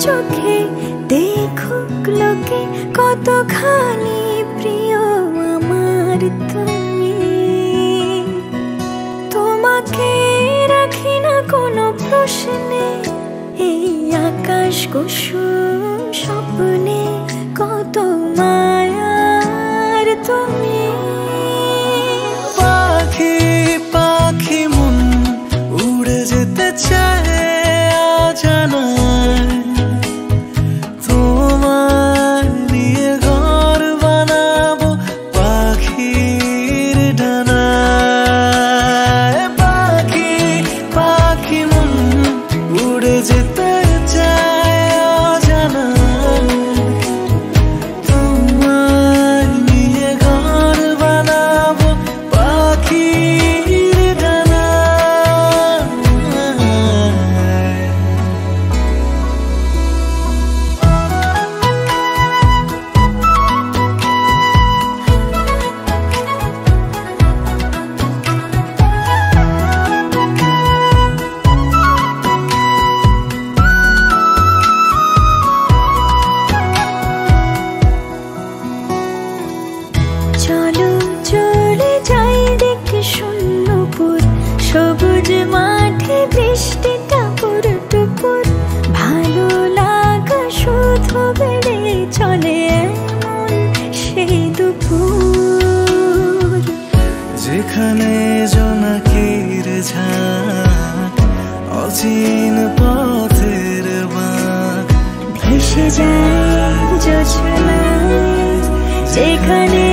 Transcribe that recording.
চোখে দেখুক লোকে কতখানি প্রিয় আমার তুমি। তোমাকে রাখি না কোনো প্রশ্নে, এই আকাশ কুসুম স্বপ্নে কত মায়ার তুমি। পাখি পাখি মন উড়ে যেতে চায় অজানায়, তোমার নিয়ে ঘর বানাবো পাখির ডানায়। পাখি পাখি মন উড়ে যেতে চায় অজানায়, তোমার নিয়ে ঘর বানাবো পাখির ডানায়। চলো চলে যাই দেখে শূন্যপুর, সবুজ মাঠে বৃষ্টি টাপুর টুপুর, ভালো লাগা শুধু বেড়ে চলে এমন সেই দুপুর। যেখানে জোনাকির ঝাঁক অচিন পথের বাঁক ভেসে যায় জোছনা, যেখানে